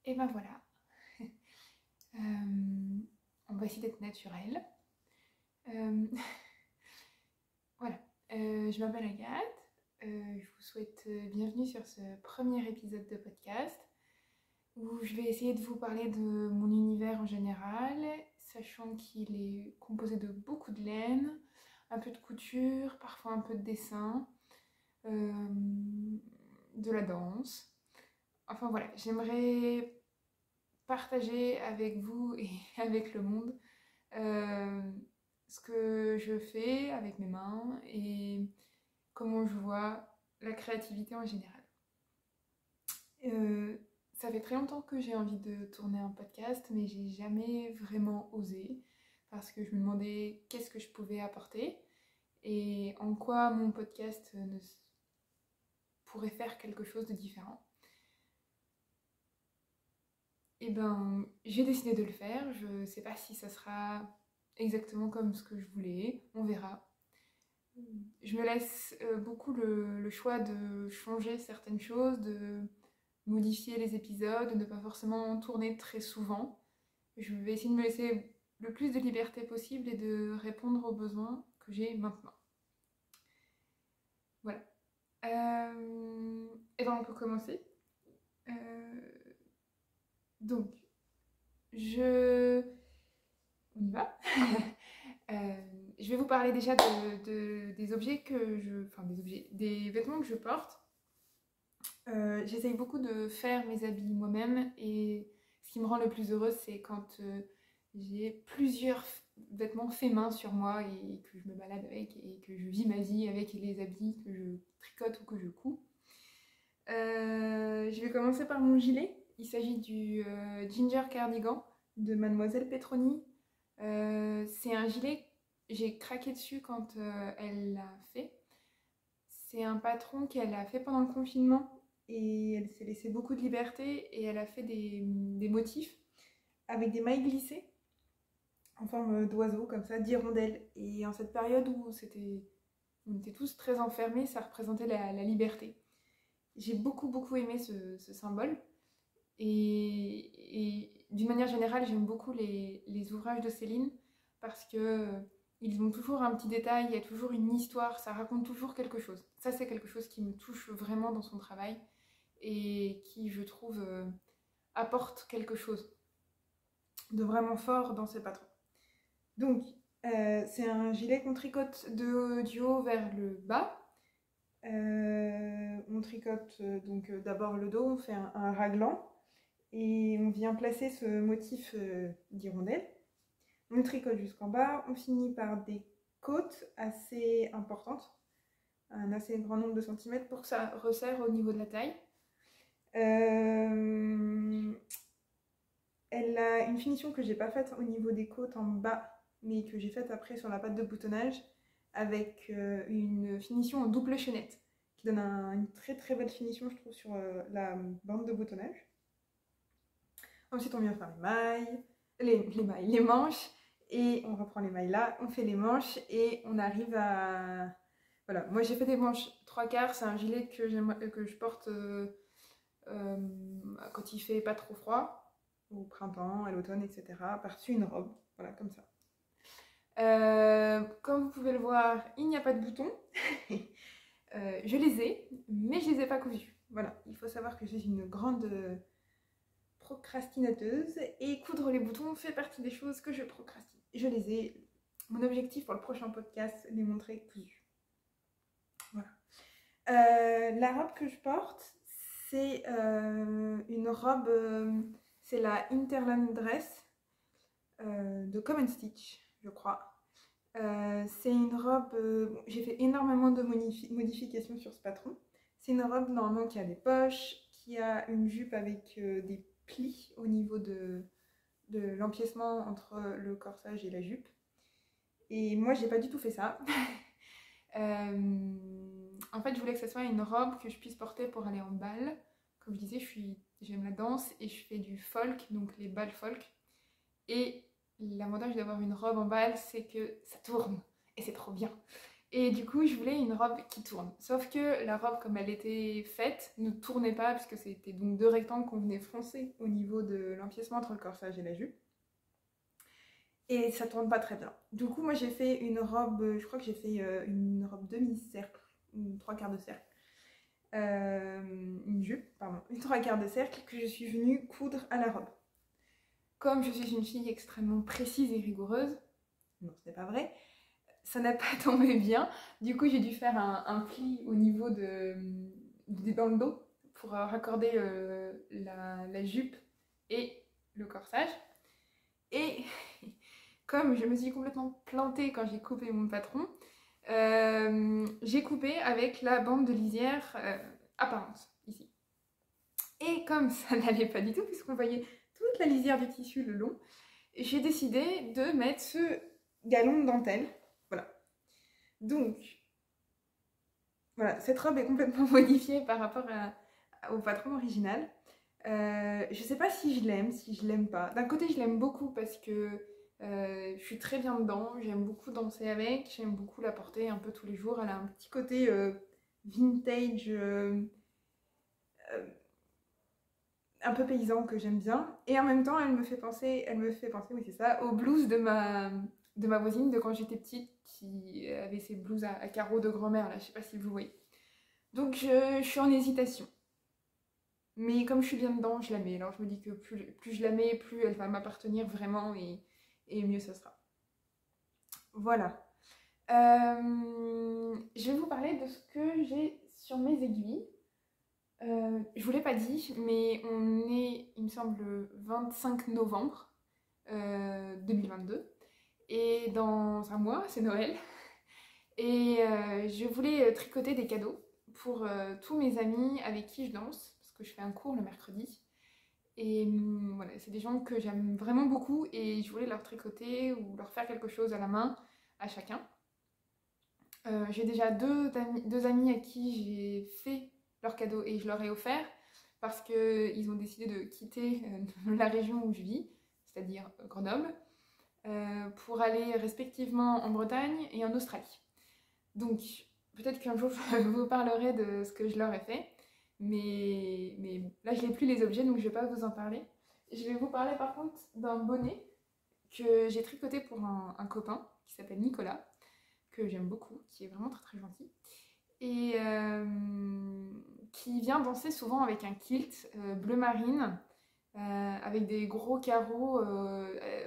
Et ben voilà, on va essayer d'être naturel. Voilà, je m'appelle Agathe, je vous souhaite bienvenue sur ce premier épisode de podcast où je vais essayer de vous parler de mon univers en général, sachant qu'il est composé de beaucoup de laine, un peu de couture, parfois un peu de dessin, de la danse. Enfin voilà, j'aimerais partager avec vous et avec le monde euh, ce que je fais avec mes mains et comment je vois la créativité en général. Euh, Ça fait très longtemps que j'ai envie de tourner un podcast, mais j'ai jamais vraiment osé parce que je me demandais qu'est-ce que je pouvais apporter et en quoi mon podcast pourrait faire quelque chose de différent. Et ben, j'ai décidé de le faire. Je sais pas si ça sera exactement comme ce que je voulais, on verra. Je me laisse beaucoup le choix de changer certaines choses, de modifier les épisodes, de ne pas forcément tourner très souvent. Je vais essayer de me laisser le plus de liberté possible et de répondre aux besoins que j'ai maintenant. Voilà. Et ben on peut commencer. Donc, on y va. Je vais vous parler déjà des objets des vêtements que je porte. J'essaye beaucoup de faire mes habits moi-même et ce qui me rend le plus heureuse, c'est quand j'ai plusieurs vêtements faits main sur moi et que je me balade avec et que je vis ma vie avec les habits que je tricote ou que je couds. Je vais commencer par mon gilet. Il s'agit du Ginger Cardigan de Mademoiselle Petroni. C'est un gilet, j'ai craqué dessus quand elle l'a fait. C'est un patron qu'elle a fait pendant le confinement et elle s'est laissé beaucoup de liberté et elle a fait des motifs avec des mailles glissées en forme d'oiseau, comme ça, d'hirondelle. Et en cette période où on était tous très enfermés, ça représentait la liberté. J'ai beaucoup aimé ce symbole. Et d'une manière générale, j'aime beaucoup les ouvrages de Céline parce que ils ont toujours un petit détail, il y a toujours une histoire, ça raconte toujours quelque chose. Ça, c'est quelque chose qui me touche vraiment dans son travail et qui, je trouve, apporte quelque chose de vraiment fort dans ses patrons. Donc, c'est un gilet qu'on tricote du haut vers le bas. On tricote donc d'abord le dos, on fait un raglan et on vient placer ce motif d'hirondelle. On tricote jusqu'en bas, on finit par des côtes assez importantes, un assez grand nombre de centimètres pour que ça resserre au niveau de la taille. Elle a une finition que j'ai pas faite au niveau des côtes en bas, mais que j'ai faite après sur la patte de boutonnage, avec une finition en double chaînette, qui donne une très belle finition, je trouve, sur la bande de boutonnage. Ensuite, on vient faire les manches, et on reprend les mailles là, on fait les manches, et on arrive à... Voilà, moi j'ai fait des manches 3/4, c'est un gilet que je porte quand il fait pas trop froid, au printemps, à l'automne, etc. Par-dessus une robe, voilà, comme ça. Comme vous pouvez le voir, il n'y a pas de boutons. Je les ai, mais je les ai pas cousus. Voilà, il faut savoir que je suis une grande procrastinateuse et coudre les boutons fait partie des choses que je procrastine. Je les ai. Mon objectif pour le prochain podcast, les montrer cousus. Voilà. La robe que je porte, c'est une robe, c'est la Interland Dress de Common Stitch, je crois. C'est une robe, j'ai fait énormément de modifications sur ce patron. C'est une robe normalement qui a des poches, qui a une jupe avec des plis au niveau de l'empiècement entre le corsage et la jupe. Et moi, j'ai pas du tout fait ça. En fait, je voulais que ce soit une robe que je puisse porter pour aller en bal. Comme je disais, j'aime la danse et je fais du folk, donc les bals folk. Et l'avantage d'avoir une robe en bal, c'est que ça tourne et c'est trop bien. Et du coup, je voulais une robe qui tourne. Sauf que la robe, comme elle était faite, ne tournait pas, puisque c'était donc 2 rectangles qu'on venait froncer au niveau de l'empiècement entre le corsage et la jupe. Et ça tourne pas très bien. Du coup, moi j'ai fait une robe, je crois que j'ai fait une robe demi-cercle, une 3/4 de cercle. Une jupe, pardon, une 3/4 de cercle que je suis venue coudre à la robe. Comme je suis une fille extrêmement précise et rigoureuse, non, ce n'est pas vrai, ça n'a pas tombé bien. Du coup, j'ai dû faire un pli au niveau dans le dos pour raccorder la jupe et le corsage. Et comme je me suis complètement plantée quand j'ai coupé mon patron, j'ai coupé avec la bande de lisière apparente, ici. Et comme ça n'allait pas du tout, puisqu'on voyait toute la lisière du tissu le long, j'ai décidé de mettre ce galon de dentelle. Voilà. Donc, voilà, cette robe est complètement modifiée par rapport au patron original. Je sais pas si je l'aime pas. D'un côté, je l'aime beaucoup parce que je suis très bien dedans, j'aime beaucoup danser avec, j'aime beaucoup la porter un peu tous les jours. Elle a un petit côté vintage, un peu paysan que j'aime bien. Et en même temps, elle me fait penser, oui c'est ça, aux blouses de ma voisine de quand j'étais petite qui avait ses blouses à carreaux de grand-mère, là, je sais pas si vous voyez. Donc je suis en hésitation. Mais comme je suis bien dedans, je la mets. Alors je me dis que plus je la mets, plus elle va m'appartenir vraiment et mieux ça sera. Voilà. Je vais vous parler de ce que j'ai sur mes aiguilles. Je vous l'ai pas dit, mais on est, il me semble, le 25 novembre 2022. Et dans un mois, c'est Noël. Et je voulais tricoter des cadeaux pour tous mes amis avec qui je danse, parce que je fais un cours le mercredi. Et voilà, c'est des gens que j'aime vraiment beaucoup et je voulais leur tricoter ou leur faire quelque chose à la main à chacun. J'ai déjà deux amis à qui j'ai fait leur cadeau et je leur ai offert parce qu'ils ont décidé de quitter la région où je vis, c'est-à-dire Grenoble, pour aller respectivement en Bretagne et en Australie. Donc peut-être qu'un jour je vous parlerai de ce que je leur ai fait. Mais là, je n'ai plus les objets, donc je ne vais pas vous en parler. Je vais vous parler par contre d'un bonnet que j'ai tricoté pour un copain qui s'appelle Nicolas, que j'aime beaucoup, qui est vraiment très très gentil, et qui vient danser souvent avec un kilt bleu marine, avec des gros carreaux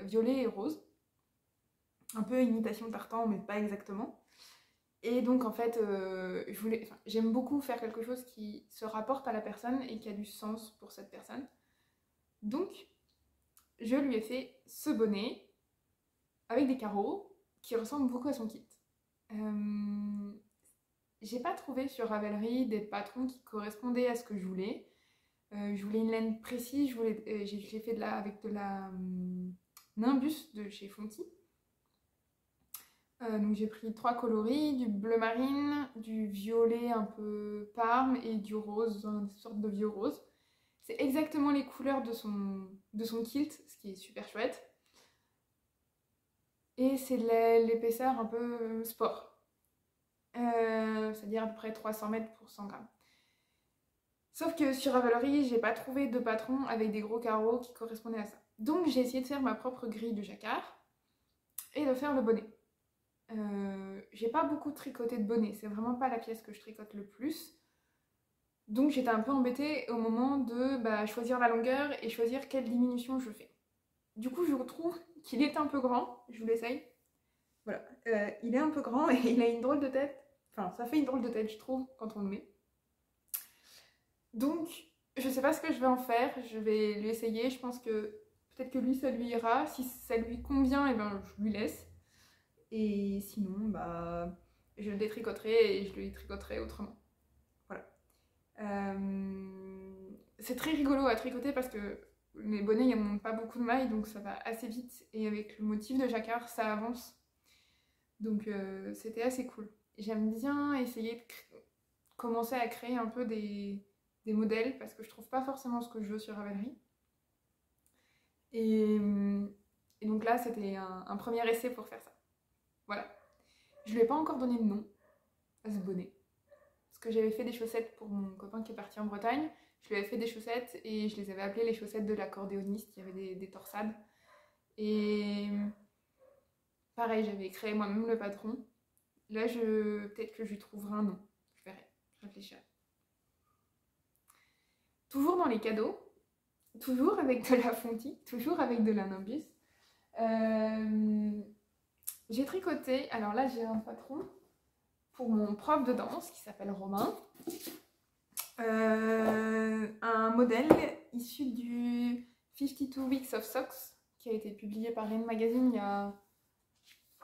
violets et roses. Un peu imitation tartan, mais pas exactement. Et donc en fait, j'aime beaucoup faire quelque chose qui se rapporte à la personne et qui a du sens pour cette personne. Donc, je lui ai fait ce bonnet avec des carreaux qui ressemblent beaucoup à son kit. J'ai pas trouvé sur Ravelry des patrons qui correspondaient à ce que je voulais. Je voulais une laine précise, j'ai fait avec de la Nimbus de chez Fonty. Donc j'ai pris 3 coloris, du bleu marine, du violet un peu parme et du rose, une sorte de vieux rose. C'est exactement les couleurs de son kilt, ce qui est super chouette. Et c'est de l'épaisseur un peu sport, c'est-à-dire à peu près 300 mètres pour 100 grammes. Sauf que sur Ravelry, j'ai pas trouvé de patron avec des gros carreaux qui correspondaient à ça. Donc j'ai essayé de faire ma propre grille de jacquard et de faire le bonnet. J'ai pas beaucoup tricoté de bonnet, c'est vraiment pas la pièce que je tricote le plus. Donc j'étais un peu embêtée au moment de choisir la longueur et choisir quelle diminution je fais. Du coup, je trouve qu'il est un peu grand, je vous l'essaye. Voilà, il est un peu grand et il a une drôle de tête. Enfin, ça fait une drôle de tête, je trouve, quand on le met. Donc, je sais pas ce que je vais en faire, je vais lui essayer. Je pense que peut-être que lui, ça lui ira. Si ça lui convient, et ben, je lui laisse. Et sinon, je le détricoterai et je le tricoterai autrement. Voilà. C'est très rigolo à tricoter parce que mes bonnets, ils n'ont pas beaucoup de mailles, donc ça va assez vite. Et avec le motif de jacquard, ça avance. Donc c'était assez cool. J'aime bien essayer de commencer à créer un peu des modèles parce que je trouve pas forcément ce que je veux sur Ravelry. Et donc là, c'était un premier essai pour faire ça. Voilà. Je lui ai pas encore donné de nom à ce bonnet. Parce que j'avais fait des chaussettes pour mon copain qui est parti en Bretagne. Je lui avais fait des chaussettes et je les avais appelées les chaussettes de l'accordéoniste. Il y avait des torsades. Et pareil, j'avais créé moi-même le patron. Là, peut-être que je lui trouverai un nom. Je verrai, je réfléchirai. Toujours dans les cadeaux, toujours avec de la fontie, toujours avec de la Nimbus. J'ai tricoté, alors là j'ai un patron pour mon prof de danse qui s'appelle Romain. Un modèle issu du 52 Weeks of Socks qui a été publié par Rain Magazine il y a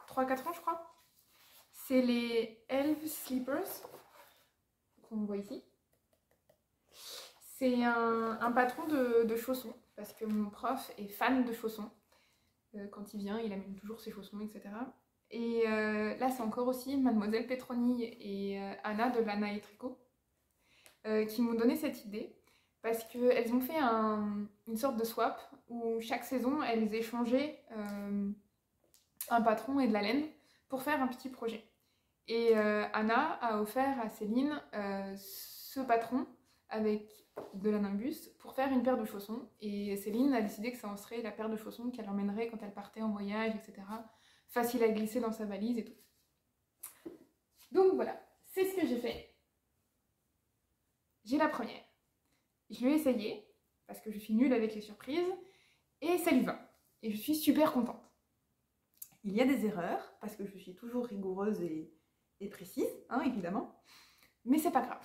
3-4 ans je crois. C'est les Elf Sleepers qu'on voit ici. C'est un patron de chaussons parce que mon prof est fan de chaussons. Quand il vient, il amène toujours ses chaussons, etc. Et là, c'est encore aussi Mademoiselle Petroni et Anna de Lana et Tricot qui m'ont donné cette idée parce qu'elles ont fait une sorte de swap où chaque saison, elles échangeaient un patron et de la laine pour faire un petit projet. Et Anna a offert à Céline ce patron avec de la Nimbus pour faire une paire de chaussons. Et Céline a décidé que ça en serait la paire de chaussons qu'elle emmènerait quand elle partait en voyage, etc. Facile à glisser dans sa valise et tout. Donc voilà, c'est ce que j'ai fait. J'ai la première. Je l'ai essayée, parce que je suis nulle avec les surprises, et ça lui va. Et je suis super contente. Il y a des erreurs, parce que je suis toujours rigoureuse et précise, hein, évidemment. Mais c'est pas grave.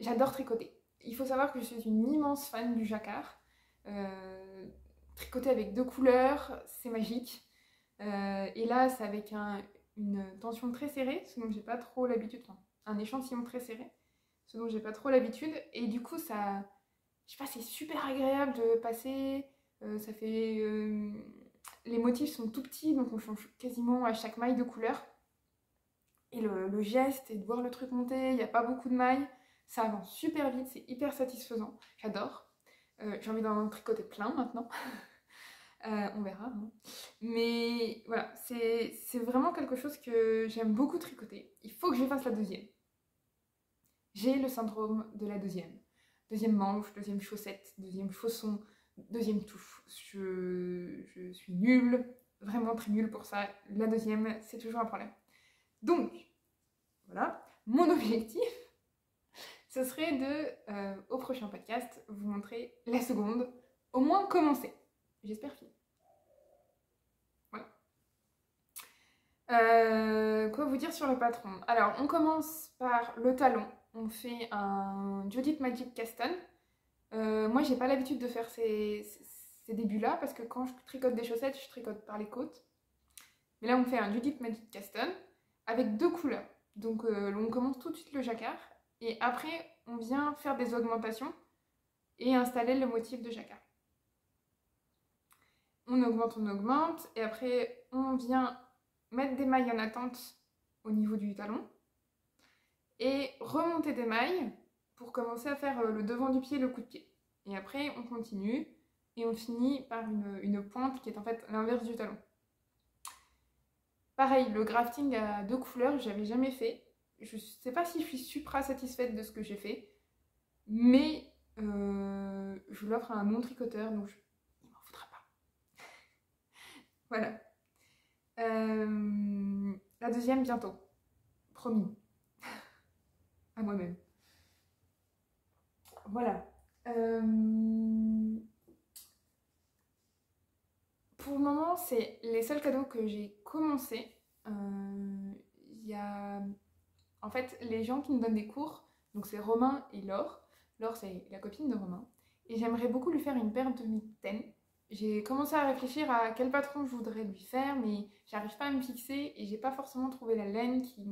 J'adore tricoter. Il faut savoir que je suis une immense fan du jacquard. Tricoter avec 2 couleurs, c'est magique. Et là, c'est avec une tension très serrée, ce dont j'ai pas trop l'habitude. Enfin, un échantillon très serré, ce dont j'ai pas trop l'habitude. Et du coup, ça, je sais pas, c'est super agréable de passer. Ça fait, les motifs sont tout petits, donc on change quasiment à chaque maille de couleur. Et le geste et de voir le truc monter, il n'y a pas beaucoup de mailles, ça avance super vite, c'est hyper satisfaisant, j'adore. J'ai envie d'en tricoter plein maintenant, on verra. Hein. Mais voilà, c'est vraiment quelque chose que j'aime beaucoup tricoter. Il faut que je fasse la deuxième. J'ai le syndrome de la deuxième. Deuxième manche, deuxième chaussette, deuxième chausson, deuxième touche. Je suis nulle, vraiment très nulle pour ça. La deuxième, c'est toujours un problème. Donc, voilà, mon objectif, ce serait de, au prochain podcast, vous montrer la seconde, au moins commencer. J'espère finir. Voilà. Quoi vous dire sur le patron? Alors, on commence par le talon. On fait un Judith Magic Caston. Moi, j'ai pas l'habitude de faire ces débuts-là parce que quand je tricote des chaussettes, je tricote par les côtes. Mais là, on fait un Judith Magic Caston avec 2 couleurs. Donc, on commence tout de suite le jacquard et après, on vient faire des augmentations et installer le motif de jacquard. On augmente et après, on vient mettre des mailles en attente au niveau du talon et remonter des mailles pour commencer à faire le devant du pied, le coup de pied. Et après, on continue et on finit par une pointe qui est en fait l'inverse du talon. Pareil, le grafting à 2 couleurs, j'avais jamais fait. Je sais pas si je suis supra satisfaite de ce que j'ai fait, mais je l'offre à un non-tricoteur, donc il m'en faudra pas. Voilà. La deuxième, bientôt. Promis. À moi-même. Voilà. Pour le moment, c'est les seuls cadeaux que j'ai commencé. Il y a en fait les gens qui nous donnent des cours, donc c'est Romain et Laure. Laure, c'est la copine de Romain. Et j'aimerais beaucoup lui faire une paire de mitaines. J'ai commencé à réfléchir à quel patron je voudrais lui faire, mais j'arrive pas à me fixer et j'ai pas forcément trouvé la laine qui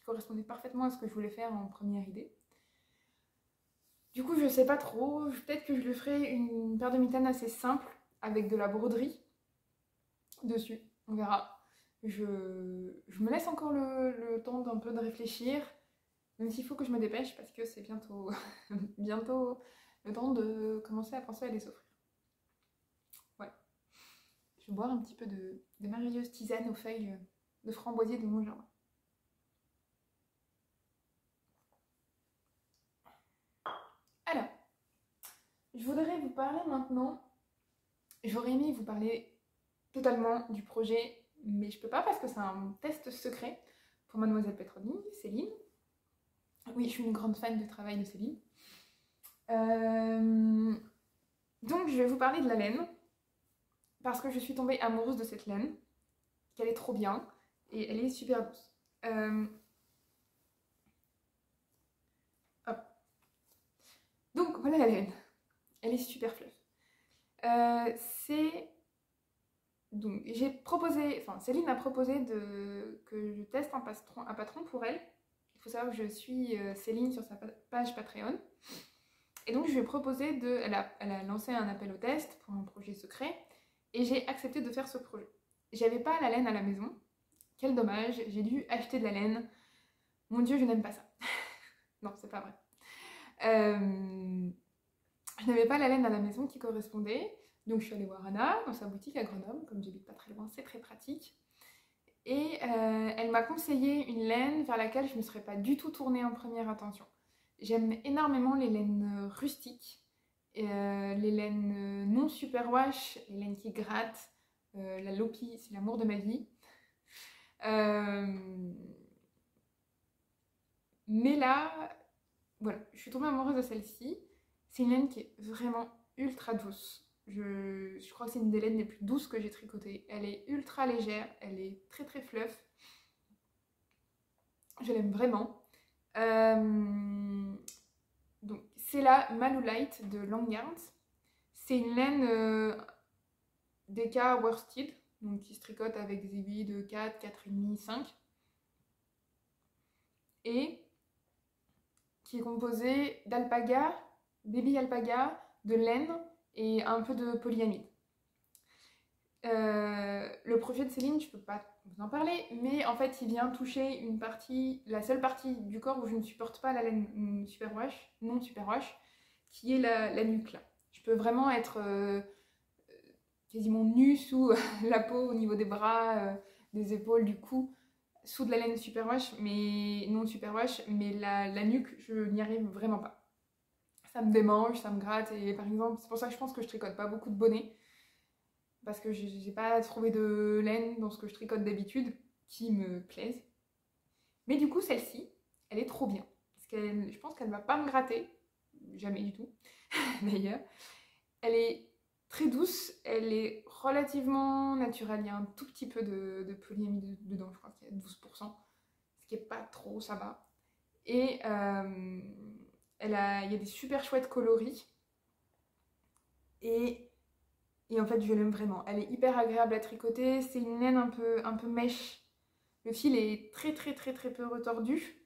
correspondait parfaitement à ce que je voulais faire en première idée. Du coup, je sais pas trop. Peut-être que je lui ferai une paire de mitaines assez simple avec de la broderie dessus. On verra. Je me laisse encore le temps d'un peu de réfléchir, même s'il faut que je me dépêche parce que c'est bientôt, bientôt le temps de commencer à penser à les offrir. Ouais. vais boire un petit peu de merveilleuse tisane aux feuilles de framboisier de mon jardin. Alors, je voudrais vous parler maintenant. J'aurais aimé vous parler totalement du projet, mais je peux pas parce que c'est un test secret pour Mademoiselle Petroni, Céline. Oui, je suis une grande fan du travail de Céline. Donc, je vais vous parler de la laine parce que je suis tombée amoureuse de cette laine, qu'elle est trop bien et elle est super douce. Hop. Donc, voilà la laine. Elle est super fluff. Donc, j'ai proposé, enfin, Céline a proposé que je teste un patron pour elle. Il faut savoir que je suis Céline sur sa page Patreon. Et donc, je lui ai proposé elle a lancé un appel au test pour un projet secret. Et j'ai accepté de faire ce projet. J'avais pas la laine à la maison. Quel dommage, j'ai dû acheter de la laine. Mon Dieu, je n'aime pas ça. Non, c'est pas vrai. Je n'avais pas la laine à la maison qui correspondait. Donc je suis allée voir Anna dans sa boutique à Grenoble, comme j'habite pas très loin, c'est très pratique. Et elle m'a conseillé une laine vers laquelle je ne me serais pas du tout tournée en première intention. J'aime énormément les laines rustiques, les laines non superwash, les laines qui grattent. La Lopi, c'est l'amour de ma vie. Mais là, voilà, je suis tombée amoureuse de celle-ci. C'est une laine qui est vraiment ultra douce. Je crois que c'est une des laines les plus douces que j'ai tricotées. Elle est ultra légère, elle est très très fluff. Je l'aime vraiment. Donc c'est la Malolite de Langarns. C'est une laine DK worsted, donc qui se tricote avec des aiguilles de 4, 4,5, 5. Et qui est composée d'alpaga, baby alpaga, de laine et un peu de polyamide. Le projet de Céline, je peux pas vous en parler, mais en fait il vient toucher une partie, la seule partie du corps où je ne supporte pas la laine superwash, non superwash, qui est la nuque là. Je peux vraiment être quasiment nue sous la peau au niveau des bras, des épaules, du cou, sous de la laine superwash, mais non superwash, mais la nuque, je n'y arrive vraiment pas. Ça me démange, ça me gratte, et par exemple, c'est pour ça que je pense que je tricote pas beaucoup de bonnets, parce que j'ai pas trouvé de laine dans ce que je tricote d'habitude qui me plaise. Mais du coup, celle-ci, elle est trop bien. Parce que je pense qu'elle va pas me gratter, jamais du tout, d'ailleurs. Elle est très douce, elle est relativement naturelle. Il y a un tout petit peu de polyamide dedans, je crois qu'il y a 12%, ce qui est pas trop, ça va. Et il y a des super chouettes coloris. Et en fait, je l'aime vraiment. Elle est hyper agréable à tricoter. C'est une laine un peu mèche. Le fil est très très très très peu retordu.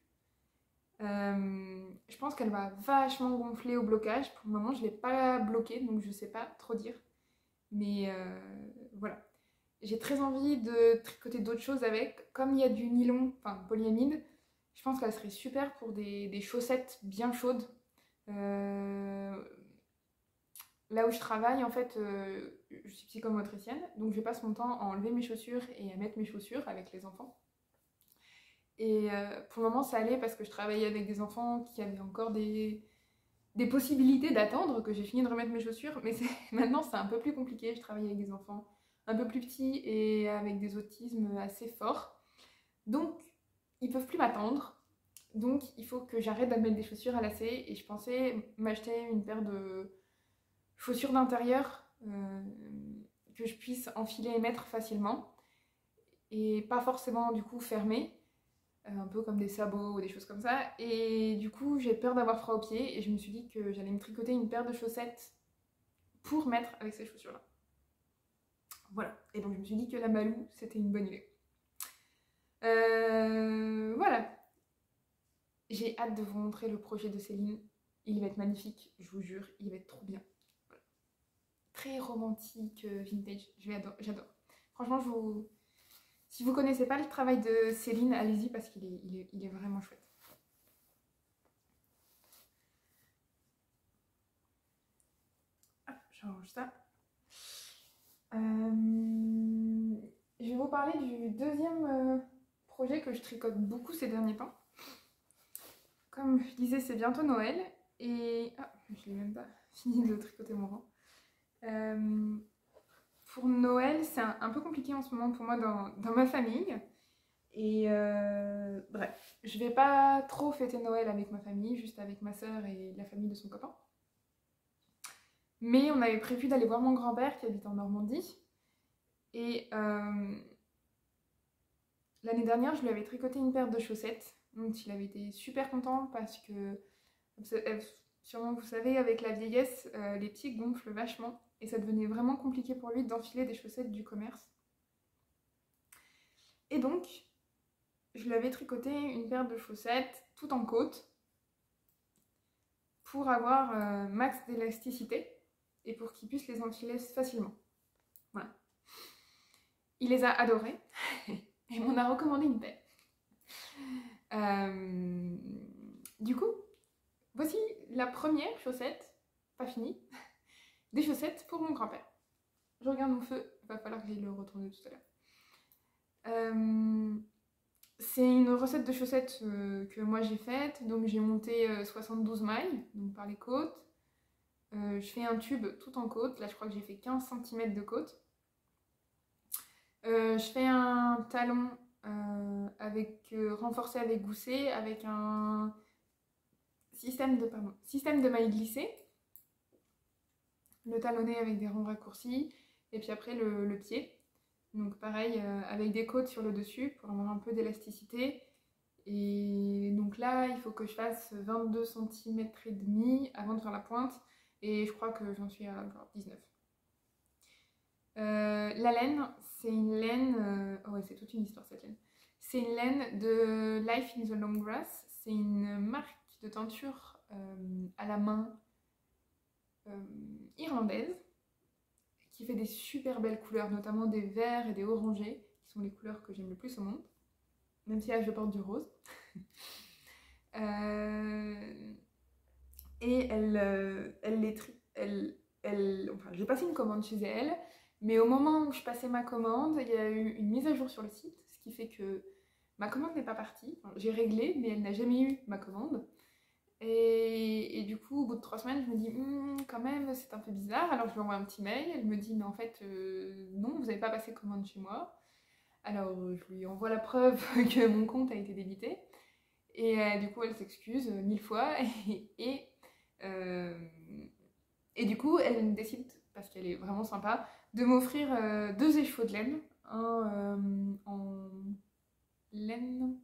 Je pense qu'elle va vachement gonfler au blocage. Pour le moment, je ne l'ai pas bloquée, donc je ne sais pas trop dire. Mais voilà. J'ai très envie de tricoter d'autres choses avec. Comme il y a du nylon, enfin polyamide, je pense qu'elle serait super pour des chaussettes bien chaudes. Là où je travaille, en fait, je suis psychomotricienne, donc je passe mon temps à enlever mes chaussures et à mettre mes chaussures avec les enfants. Et pour le moment, ça allait parce que je travaillais avec des enfants qui avaient encore des possibilités d'attendre que j'ai fini de remettre mes chaussures, mais maintenant c'est un peu plus compliqué. Je travaille avec des enfants un peu plus petits et avec des autismes assez forts. Donc, ils peuvent plus m'attendre. Donc, il faut que j'arrête de mettre des chaussures à lacets. Et je pensais m'acheter une paire de chaussures d'intérieur que je puisse enfiler et mettre facilement. Et pas forcément, du coup, fermées. Un peu comme des sabots ou des choses comme ça. Et du coup, j'ai peur d'avoir froid aux pieds. Et je me suis dit que j'allais me tricoter une paire de chaussettes pour mettre avec ces chaussures-là. Voilà. Et donc, je me suis dit que la Malou, c'était une bonne idée. Voilà. J'ai hâte de vous montrer le projet de Céline. Il va être magnifique, je vous jure. Il va être trop bien. Voilà. Très romantique, vintage. J'adore. Franchement, si vous connaissez pas le travail de Céline, allez-y parce qu'il est vraiment chouette. Hop, j'arrange ça. vous parler du deuxième projet que je tricote beaucoup ces derniers temps. Comme je disais, c'est bientôt Noël et... Ah, je n'ai même pas fini de tricoter mon rang. Pour Noël, c'est un peu compliqué en ce moment pour moi dans ma famille. Et bref, je vais pas trop fêter Noël avec ma famille, juste avec ma soeur et la famille de son copain. Mais on avait prévu d'aller voir mon grand-père qui habite en Normandie. Et l'année dernière, je lui avais tricoté une paire de chaussettes. Donc il avait été super content parce que, sûrement vous savez, avec la vieillesse, les pieds gonflent vachement. Et ça devenait vraiment compliqué pour lui d'enfiler des chaussettes du commerce. Et donc, je lui avais tricoté une paire de chaussettes tout en côte pour avoir max d'élasticité et pour qu'il puisse les enfiler facilement. Voilà. Il les a adorées et m'en a recommandé une paire. Du coup, voici la première chaussette, pas finie, des chaussettes pour mon grand-père. Je regarde mon feu, il va falloir que j'aille le retourner tout à l'heure. C'est une recette de chaussettes que moi j'ai faite, donc j'ai monté 72 mailles donc par les côtes. Je fais un tube tout en côte, là je crois que j'ai fait 15 cm de côte. Je fais un talon renforcé avec gousset, avec un système de mailles glissées. Le talonnet avec des ronds raccourcis, et puis après le pied. Donc pareil, avec des côtes sur le dessus pour avoir un peu d'élasticité. Et donc là, il faut que je fasse 22 cm et demi avant de faire la pointe. Et je crois que j'en suis à 19. La laine, c'est une laine... oh ouais, c'est toute une histoire cette laine. C'est une laine de Life in the Long Grass. C'est une marque de teinture à la main irlandaise qui fait des super belles couleurs, notamment des verts et des orangés, qui sont les couleurs que j'aime le plus au monde, même si là je porte du rose. Et enfin, j'ai passé une commande chez elle, mais au moment où je passais ma commande, il y a eu une mise à jour sur le site, ce qui fait que ma commande n'est pas partie. Enfin, j'ai réglé, mais elle n'a jamais eu ma commande. Et du coup, au bout de 3 semaines, je me dis, quand même, c'est un peu bizarre. Alors je lui envoie un petit mail, elle me dit, mais en fait, non, vous n'avez pas passé commande chez moi. Alors je lui envoie la preuve que mon compte a été débité. Et du coup, elle s'excuse 1000 fois. Et du coup, elle décide, parce qu'elle est vraiment sympa, de m'offrir 2 écheveaux de laine. Un en laine...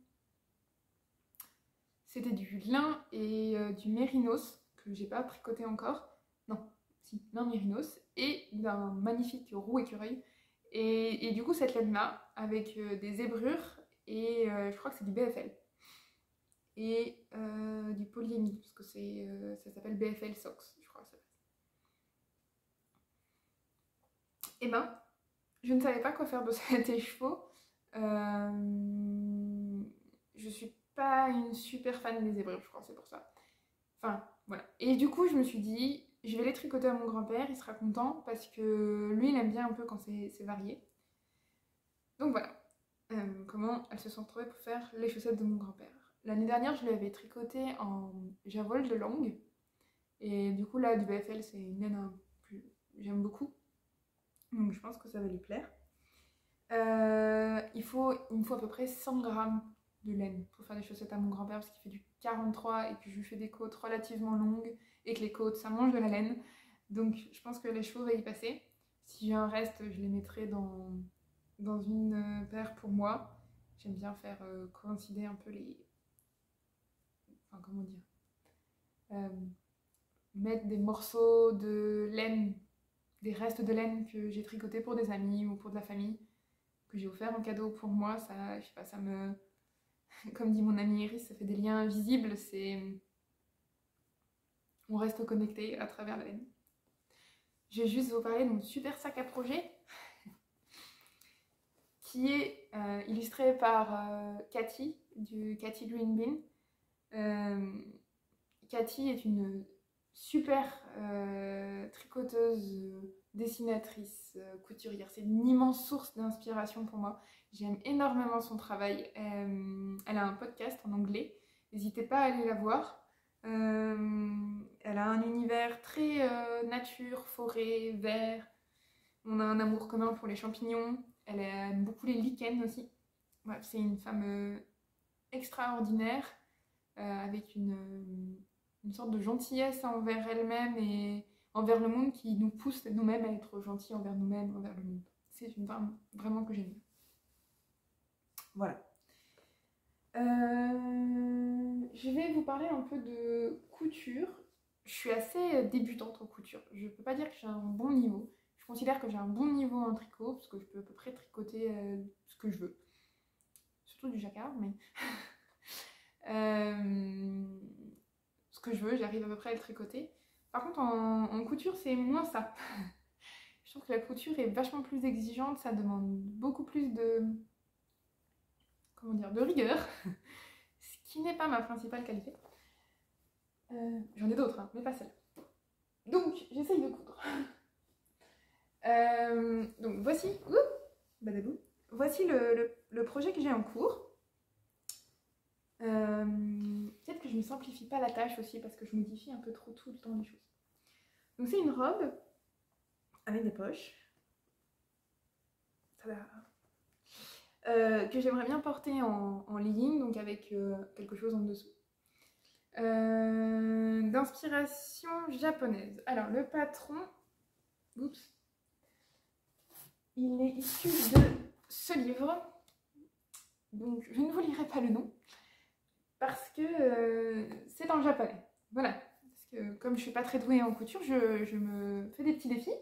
C'était du lin et du mérinos, que j'ai pas tricoté encore. Non, si, lin mérinos. Et d'un magnifique roux écureuil. Et du coup, cette laine-là, avec des zébrures, et je crois que c'est du BFL. Et du polyémie, parce que ça s'appelle BFL Socks, je crois que ça s'appelle. Et ben, je ne savais pas quoi faire de cet écheveau. Je suis pas une super fan des zébrures, je crois, c'est pour ça. Enfin, voilà. Et du coup, je me suis dit, je vais les tricoter à mon grand-père, il sera content, parce que lui, il aime bien un peu quand c'est varié. Donc voilà, comment elles se sont retrouvées pour faire les chaussettes de mon grand-père. L'année dernière, je lui avais tricoté en javol de langue. Et du coup, là, du BFL, c'est une laine que j'aime beaucoup. Donc je pense que ça va lui plaire. Il me faut à peu près 100 grammes de laine pour faire des chaussettes à mon grand-père parce qu'il fait du 43 et puis je lui fais des côtes relativement longues et que les côtes ça mange de la laine. Donc je pense que les chevaux vont y passer. Si j'ai un reste, je les mettrai dans une paire pour moi. J'aime bien faire coïncider un peu les... Enfin comment dire, mettre des morceaux de laine, des restes de laine que j'ai tricotés pour des amis ou pour de la famille, que j'ai offert en cadeau pour moi. Ça, je sais pas, ça me... Comme dit mon amie Iris, ça fait des liens invisibles, on reste connecté à travers la laine. Je vais juste vous parler de mon super sac à projet qui est illustré par Cathy, du Cathy Green Bean. Cathy est une super tricoteuse, dessinatrice, couturière. C'est une immense source d'inspiration pour moi. J'aime énormément son travail. Elle a un podcast en anglais. N'hésitez pas à aller la voir. Elle a un univers très nature, forêt, vert. On a un amour commun pour les champignons. Elle aime beaucoup les lichens aussi. Bref, c'est une femme extraordinaire, avec une sorte de gentillesse envers elle-même et envers le monde qui nous pousse nous-mêmes à être gentils envers nous-mêmes, envers le monde. C'est une femme vraiment que j'aime. Voilà. Je vais vous parler un peu de couture. Je suis assez débutante en couture. Je ne peux pas dire que j'ai un bon niveau. Je considère que j'ai un bon niveau en tricot, parce que je peux à peu près tricoter ce que je veux. Surtout du jacquard, mais... ce que je veux, j'arrive à peu près à le tricoter. Par contre, en couture, c'est moins ça. Je trouve que la couture est vachement plus exigeante, ça demande beaucoup plus de... comment dire, de rigueur, ce qui n'est pas ma principale qualité. J'en ai d'autres, hein, mais pas celle-là. Donc, j'essaye de coudre. Donc, voici... badabou. Voici le projet que j'ai en cours. Peut-être que je ne me simplifie pas la tâche aussi parce que je modifie un peu trop tout le temps les choses. Donc c'est une robe avec des poches. Que j'aimerais bien porter en legging, donc avec quelque chose en dessous. D'inspiration japonaise. Alors le patron, oups, il est issu de ce livre. Donc je ne vous lirai pas le nom. Parce que c'est en japonais. Voilà. Parce que comme je suis pas très douée en couture, je me fais des petits défis.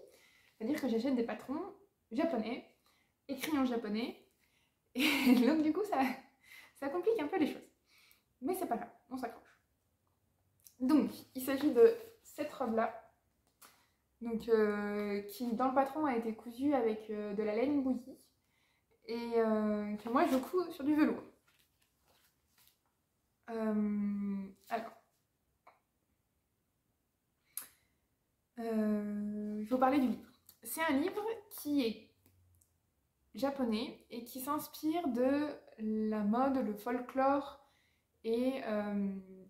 C'est-à-dire que j'achète des patrons japonais, écrits en japonais. Et donc du coup, ça complique un peu les choses. Mais c'est pas grave, on s'accroche. Donc, il s'agit de cette robe-là. Donc, qui dans le patron a été cousue avec de la laine bouillie. Et que moi je couds sur du velours. Alors, il faut parler du livre. C'est un livre qui est japonais et qui s'inspire de la mode, le folklore et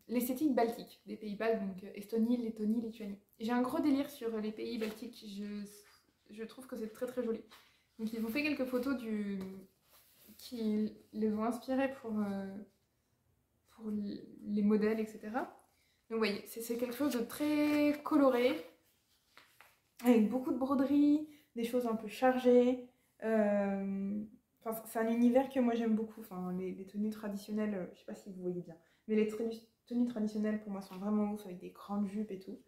l'esthétique baltique des pays baltes, donc Estonie, Lettonie, Lituanie. J'ai un gros délire sur les pays baltiques, je trouve que c'est très très joli. Donc ils ont fait quelques photos qui les ont inspirés pour les modèles, etc. Donc vous voyez, c'est quelque chose de très coloré, avec beaucoup de broderies, des choses un peu chargées. Enfin, c'est un univers que moi j'aime beaucoup. Enfin, les tenues traditionnelles, je sais pas si vous voyez bien, mais les tenues traditionnelles pour moi sont vraiment ouf, avec des grandes jupes et tout.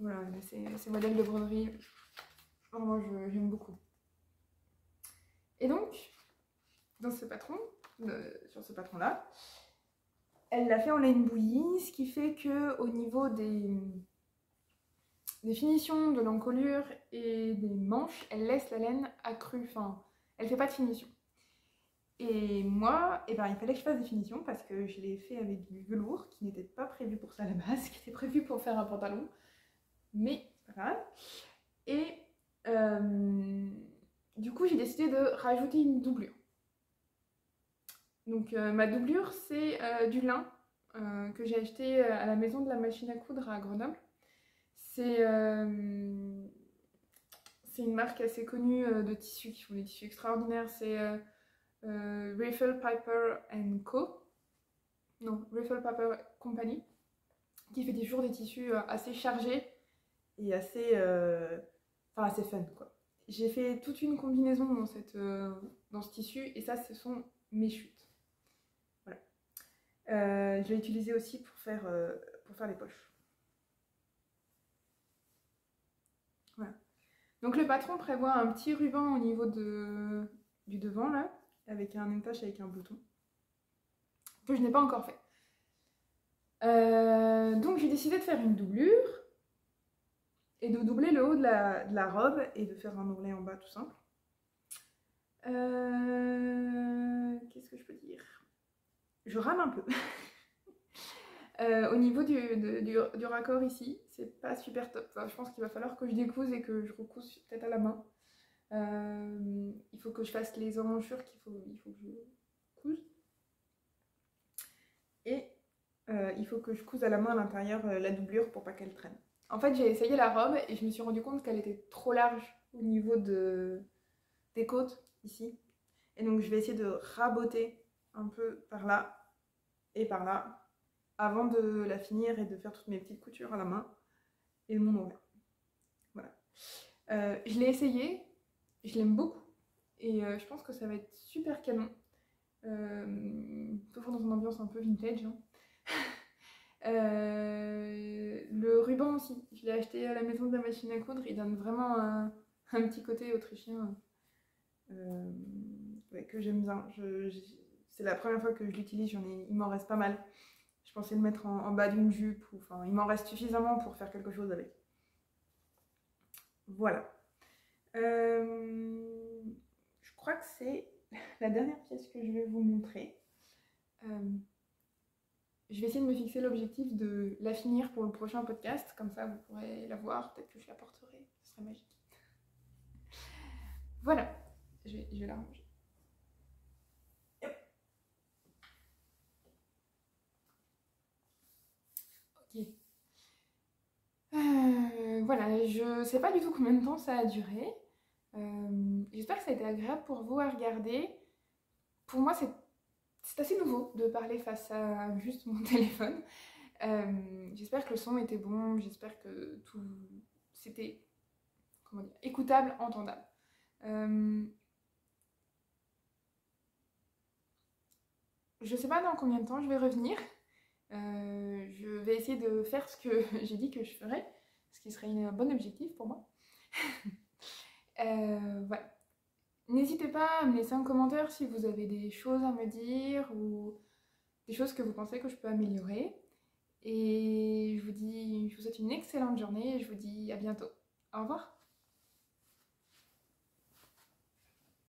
Voilà, ces modèles de broderie, vraiment j'aime beaucoup. Et donc, dans ce patron, sur ce patron-là, elle l'a fait en laine bouillie, ce qui fait que au niveau des finitions de l'encolure et des manches, elle laisse la laine accrue, enfin, elle fait pas de finition. Et moi, il fallait que je fasse des finitions parce que je l'ai fait avec du velours qui n'était pas prévu pour ça à la base, qui était prévu pour faire un pantalon, mais c'est pas grave. Et du coup, j'ai décidé de rajouter une doublure. Donc ma doublure, c'est du lin que j'ai acheté à la maison de la machine à coudre à Grenoble. C'est une marque assez connue de tissus qui font des tissus extraordinaires. C'est Raffle Piper Co. Non, Raffle Piper Company, qui fait toujours des tissus assez chargés et assez fun, quoi. J'ai fait toute une combinaison dans ce tissu et ça, ce sont mes chutes. Voilà. Je l'ai utilisé aussi pour faire les poches. Voilà. Donc le patron prévoit un petit ruban au niveau du devant là, avec une tache avec un bouton, que je n'ai pas encore fait. Donc j'ai décidé de faire une doublure et de doubler le haut de la robe et de faire un ourlet en bas tout simple. Qu'est-ce que je peux dire? Je rame un peu. Au niveau du raccord ici, c'est pas super top. Enfin, je pense qu'il va falloir que je découse et que je recouse peut-être à la main. Il faut que je fasse les emmanchures il faut que je couse. Et il faut que je couse à la main à l'intérieur la doublure pour pas qu'elle traîne. En fait, j'ai essayé la robe et je me suis rendu compte qu'elle était trop large au niveau des côtes, ici. Et donc, je vais essayer de raboter un peu par là et par là avant de la finir et de faire toutes mes petites coutures à la main et mon envers. Voilà. Je l'ai essayé, je l'aime beaucoup et je pense que ça va être super canon. Toujours dans une ambiance un peu vintage. Hein. Le ruban aussi, je l'ai acheté à la maison de la machine à coudre, il donne vraiment un petit côté autrichien ouais, que j'aime bien. C'est la première fois que je l'utilise, il m'en reste pas mal. Je pensais le mettre en bas d'une jupe, enfin il m'en reste suffisamment pour faire quelque chose avec. Voilà. Je crois que c'est la dernière pièce que je vais vous montrer. Je vais essayer de me fixer l'objectif de la finir pour le prochain podcast, comme ça vous pourrez la voir, peut-être que je la porterai, ce serait magique. Voilà, je vais la ranger. Ok. Voilà, je sais pas du tout combien de temps ça a duré. J'espère que ça a été agréable pour vous à regarder. Pour moi, c'est assez nouveau de parler face à juste mon téléphone. J'espère que le son était bon, j'espère que tout c'était écoutable, entendable. Je sais pas dans combien de temps je vais revenir. Je vais essayer de faire ce que j'ai dit que je ferais, ce qui serait un bon objectif pour moi. Voilà. N'hésitez pas à me laisser un commentaire si vous avez des choses à me dire ou des choses que vous pensez que je peux améliorer. Et je vous souhaite une excellente journée et je vous dis à bientôt. Au revoir.